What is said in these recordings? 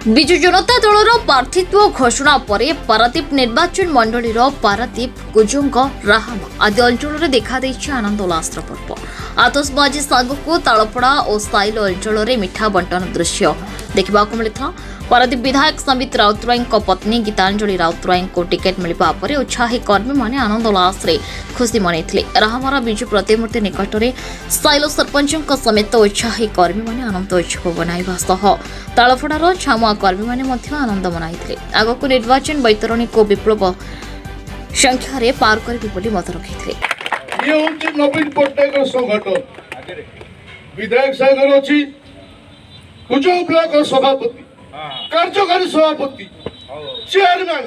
विजु जनता दलर प्रार्थित्व घोषणा पर पारादीप निर्वाचन मंडलीर पारादीप कुजुंग राहामा आदि अंचल में देखा आनंद उल्लासर पर्व। आतशबाजी सांगक तालपड़ा और साइल अंचल में मिठा बंटन दृश्य देखा मिलता। पारादीप विधायक संबित राउतराय पत्नी गीतांजलि राउतराय को टिकेट मिलवा पर उत्साही कर्मी माने आनंद उल्लास खुशी मनई। राहामार विजु प्रतिमूर्ति निकट में साइल सरपंच समेत उत्साही कर्मी माने आनंद उत्सव बनाइबा सह तालपड़ार छामुआ कर्मी माने आनंद मनाई। आगक निर्वाचन बैतरणी को विप्लव संख्यार पार करेंगे मत रखी। नवीन पट्टनायक संगठन विधायक सागर अच्छी कुजुंग ब्लॉक सभापति कार्यकारी सभापति chairman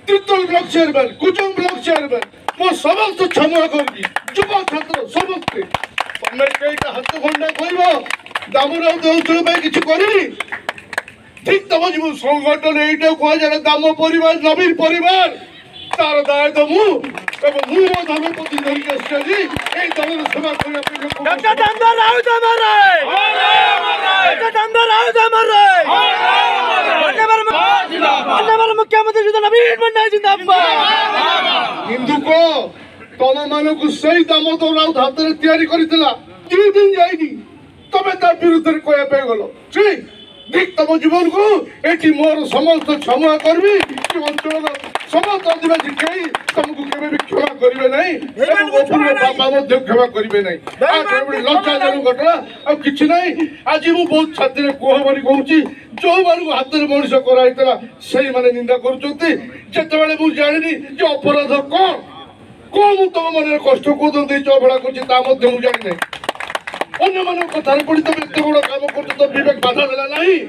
Tirtol block chairman Kujang block chairman मो समस्त क्षमा करी युवा छात्र समस्ते हाथ खंडा कर दामराव अंचल किसी करनी ठीक तम जीव संगठन यहीटा कहुए दाम परिवार नवीन परिवार तार दायित्व धर्मपति धरिक दल सेवा मुख्यमंत्री हिंदू को तुम मानक सही दामोदर राउत हाथ में तैयारी करथिला 3 दिन जाइनी तमे ता विरुद्ध कहया गल ठीक ठीक तम जीवन को एटी मोर समस्त क्षमा करबी अंचल समस्त आदिवासी कई तुमको केवे भी क्षमा करिवे नहीं बाबा क्षमा करिवे नहीं लज्जाजनक घटना आ किछि नहीं। आज मु बहुत छात्र कोहबरी कहूची जो मान हाथ में मनुष्य कराइतला सही माने निंदा करूचंती जेतेबेले मु जानिनी जे अपराध कौन मु तुम मन कष्ट को दे अवहेला करछि ता मध्ये मु जानि नहीं। अन्य मान कथार पड़ी तुम एत बड़ काम कर तो विवेक बाधा देला नहीं।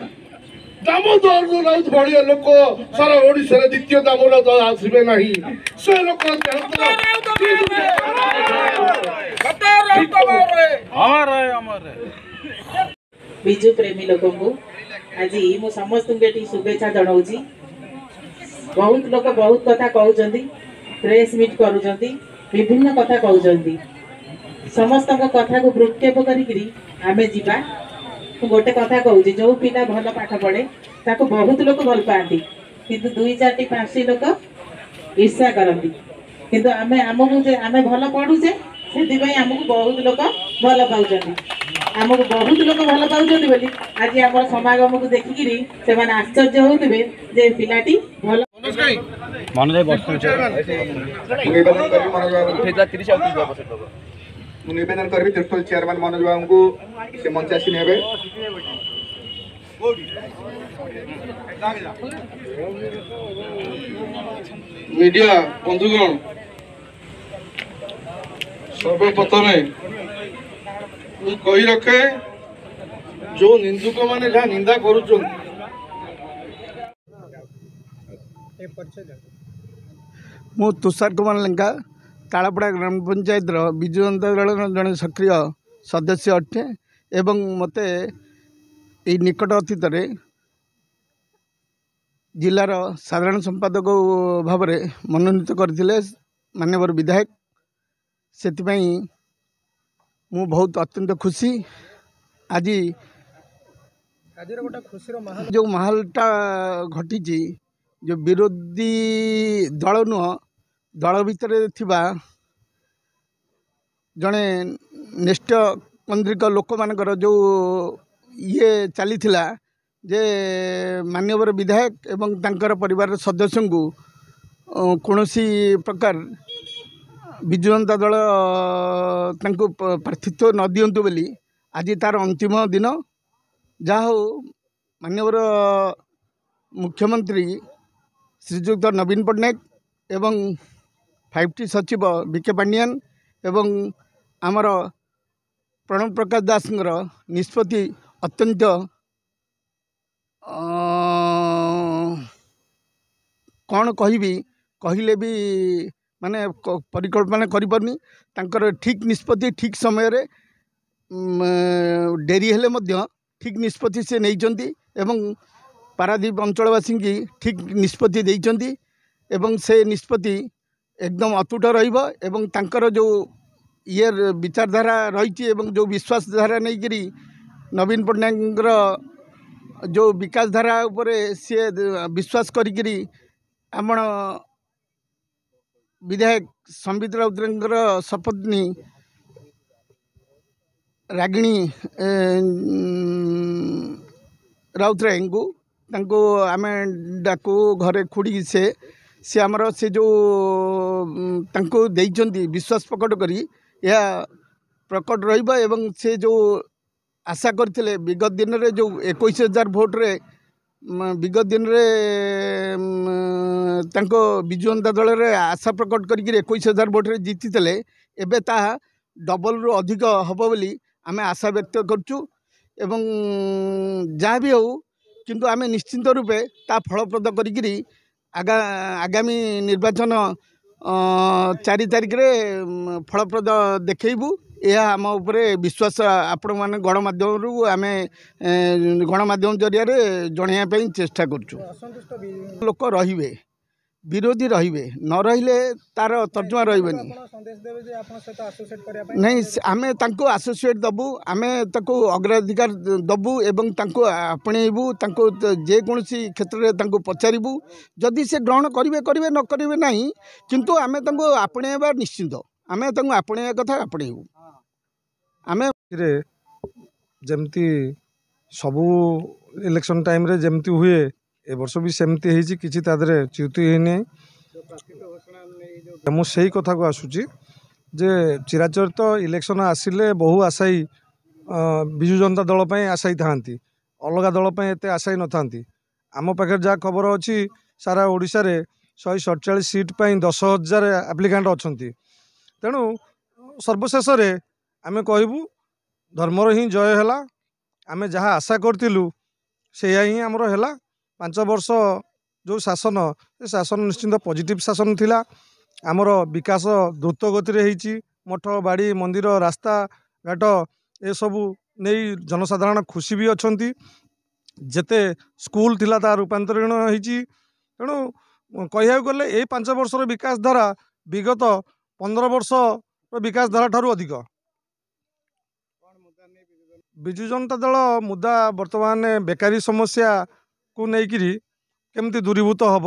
दामोदर राउत भाया लोक सारा ओडिशा द्वितीय दामोदर आसबे नहीं से लोक विजु प्रेमी लोक आज मु समस्त शुभेच्छा जनाऊँ। बहुत लोक बहुत कथा कहते प्रेस मीट करुँच विभिन्न कथा कहते समस्त कथा को भ्रुक्षेप करी आमे जीवा। गोटे कथा कहूँ जो पिला भल पाठ पढ़े ताको बहुत लोग भल पाती किंतु 2-4 5 लोग ईर्ष्या करती किंतु आमे आमको आमे भल पढ़ुचे से आमको बहुत लोग भल पाँच आमको बहुत लोग भल पाँच आज आम समागम को देखिकी से आश्चर्य होते जे पिलाटी भल निवेदन करी तीर्तल चेयरमैन मनोज बाबू को से मंच आसी ने मीडिया बंधुगण सर्वप्रथम कही रखे जो निंदुक माने जहाँ निंदा करुचन मु तुषार कुमार लंका तालपड़ा ग्राम पंचायत विजु जनता दल जड़े सक्रिय सदस्य अटे एवं मते यही निकट अतीत जिलार साधारण संपादक भाव में मनोनीत करथिले माननीय विधायक से मु बहुत अत्यंत खुशी। आज जो माहौलटा घटी जो विरोधी दल नुह दल भितर थिबा जड़े निष्ठ केन्द्रिक लोक मानकर जो ये चली जे माननीय विधायक एवं तांकर परिवार सदस्य को कौनसी प्रकार विजु जनता दल तांको प्रार्थित्व न दियंतु बोली आज तार अंतिम दिन जहा हो माननीय मुख्यमंत्री श्रीजुक्त नवीन पट्टनायक एवं 5T सचिव बीके पांडियान एवं आमर प्रणव प्रकाश दास निष्पत्ति अत्यंत कौन कहले भी माने परिकल्पना करिपरनी तांकर ठीक निष्पत्ति ठीक समय रे डेरी हेले मध्य ठीक निष्पत्ति से नहींचंती एवं पारादीप अंचलवासी की ठीक निष्पत्ति देइचंती एवं से निष्पत्ति एकदम अतुट रहिबो एवं तांकर जो ये विचारधारा रही जो विश्वास धारा नहीं करी नवीन पट्टनायक जो विकास धारा उपरे सी विश्वास करी आम विधायक संबित राउतर सपत्नी रागिणी राउतराय को आम डाकू घरे खुड़ी से आमर से जो देइचंती विश्वास प्रकट करी यह प्रकट रहिबा एवं से जो आशा करते विगत दिन में जो 21,000 भोट रे विगत दिन में विजु जनता दल रे आशा प्रकट करके 21,000 भोट रे जीति एबे ता डबल रु अधिक हम बोली आम आशा व्यक्त करचु एवं जहाँ भी हो किंतु आम निश्चिंत रूपे ता फलप्रद करी आगामी निर्वाचन 4 तारिख रे फलप्रद देखैबू यह आम उपरे विश्वास आपण मैंने गणमाध्यम आम गणमाध्यम जरिया जनवाई चेष्टा करूँ लोक रे विरोधी रे न रहिले तार तर्जुमा रही नहीं आम आसोसीएट दबू आम अग्राधिकार दबू एवं आपणेबू जेकोसी क्षेत्र में पचारू जदि से ग्रहण करेंगे न करेंगे ना किंतु आम आपणेबा निश्चिंत आम आपणे कथा आपणेबू आम जमती सबू इलेक्शन टाइम रे जमती हुए ए वर्ष भी सेमती होती किसी तादरे च्युति है से कथा को आसूची जे चिराचरित इलेक्शन आसिले बहु आशायी विजु जनता दल पर आशायी था अलग दल पर एत आशायी न था आम पाखे जहाँ खबर अच्छी सारा ओडिशा रे 147 सीट पर 10,000 एप्लिकांट अच्छा तेणु सर्वशेष आमे कहबू धर्मर ही जय है आमे जहाँ आशा करूँ से ही आमर है 5 वर्ष जो शासन से शासन निश्चिंत पॉजिटिव शासन थिला आमर विकास द्रुत गति होती मठ बाड़ी मंदिर रास्ता घाट ए सबू नहीं जनसाधारण खुशी भी अच्छा जेते स्कूल थिला ता रूपांतरण होती तेणु कह गले ये 5 वर्षर विकास धारा विगत 15 वर्ष विकास धारा ठारू अधिक विजु जनता दल मुद्दा वर्तमान बेकारी समस्या को लेकिरी केमती दूरीभूत हम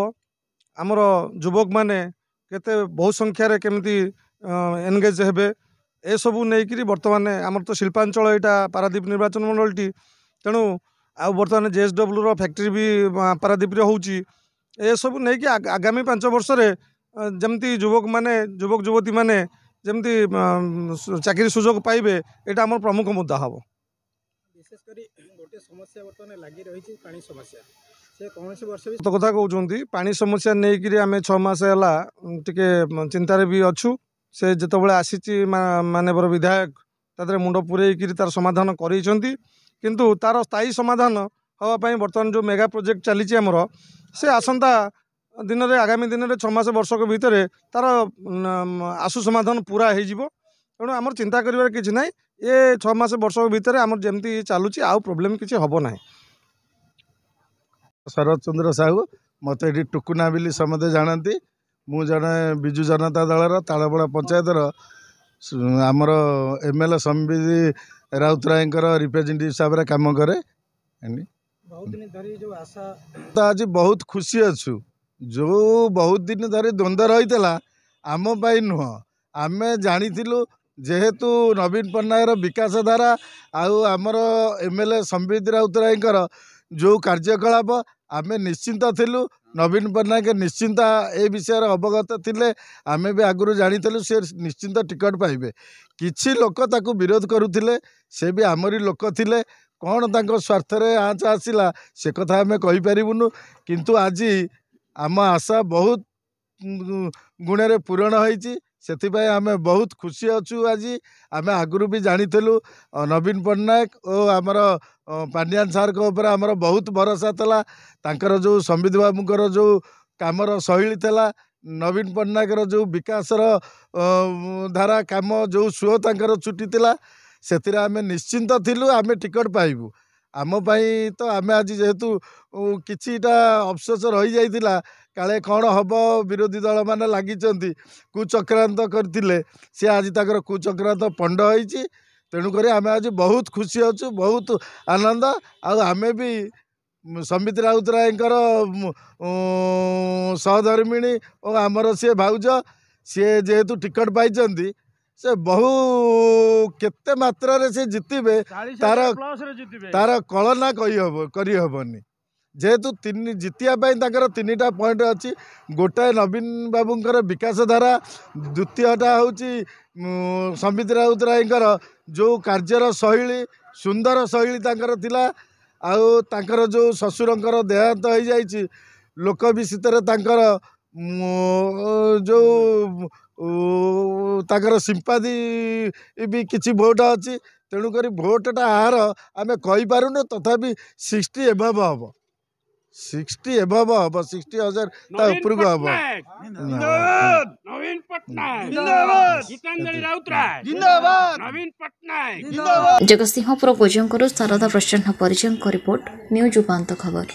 आमर युवक माने केते बहुत संख्यार केमती एनगेज हेबे ए सबू नहीं बर्तमान आमर तो शिल्पांचल यहाँ पारादीप निर्वाचन मंडलटी तेणु आ बर्तमान JSW फैक्ट्री भी पारादीप होउची ए सबू नहीं आगामी 5 वर्ष जमती युवक माने युवक युवती माने जमती चाकरी सुजोग पाइबे एटा आमर प्रमुख मुद्दा हम विशेषकर गोटे समस्या बर्तमान लगी रही पानी समस्या से कौन सी वर्ष तो कथा कहते पानी समस्या नहीं कि आम 6 मास है टिके चिंतार भी अच्छु से जितेबाला आसी मानवर विधायक तादरे मुंड पूरेक तार समाधान किंतु तार स्थायी समाधान हाँपाई बर्तमान जो मेगा प्रोजेक्ट चली आमर से आसंता दिन में आगामी दिन में 6 मास वर्ष भितर तार आशु समाधान पूरा हो तेणु आमर चिंता कर किसी ना ये 6 मास वर्ष भितर आमर जमती चलुची आउ प्रोब्लेम किसी हम ना शरद चंद्र साहू मत ये टुकुना बिली समझे जानती मु जड़े विजु जनता दल तालबड़ा पंचायतर आमर MLA संबित राउतराय रिप्रेजेंटेटिव हिसाब से कम करे बहुत दिन धरी जो आशा तो आज बहुत खुशी अच्छु जो बहुत दिन धरी द्वंद्व रही आम नुह आम जानी जेहेतु नवीन पट्टनायक विकास धारा आमर MLA संबित राउतराय जो कार्यकलाप आम निश्चिंत थिलु नवीन पट्टनायक निश्चिंत ए विषय अवगत थिले आम भी आगु जानी से निश्चिंत टिकट पाइबे किछि लोक ताकू विरोध करुथिले से भी आमरी लोक थिले कौन तांको स्वार्थ रे आँच आसिला से कथा आम कहीपरूनु किंतु आज आम आशा बहुत गुणे पूरण होइछि से आम बहुत खुशी अच्छु आज आम आगु भी जानी नवीन पट्टनायक और आमर पांड्यान सार को ऊपर आमर बहुत भरोसा था तांकर जो संबित बाबूर जो कामर शैली था नवीन पट्टनायक जो विकासर धारा काम जो सुओ तांकर छुट्टी था से आम निश्चिंत थिलु आम टिकट पाइबू आम तो आम आज जेहेतु किछिटा अफसोस रही जाइतिला काले कौन हम विरोधी दल मैंने लगी कुचक्रांत करते सी आज तक कुचक्रांत पंड होती तेणुक आम आज बहुत खुशी अच्छु बहुत आनंद आम भी समिति राउतरायଙ୍କର सहधर्मिणी और आमर सी भाउज सी जेहेतु टिकट पाई से बहु केते मात्रा रे से जितिबे तार कलना करी हबनी जेहेतु जितिया तीनटा पॉइंट अच्छी गोटाए नवीन बाबूंकर विकास धारा द्वितीयटा हूँ समिति राउतरायଙ୍କର जो कार्यर शैली सुंदर शैली तांकर थिला आउ तांकर जो ससुरंकर देहांत हो जाइए लोक भी सितर तांकर जो तांकर सिंपादी भी किसी भोट अच्छी तेणुक भोटा हार आम कहीपरूनु तथापि 60 एभव हम 60 एभव हम 60,000 उपरक हम नवीन पटनायक गीतांजलि राउतराय नवीन पटनायक जगतसिंहपुर गोजंकरू शारदा प्रसन्न परिजन रिपोर्ट न्यूज उपांत खबर।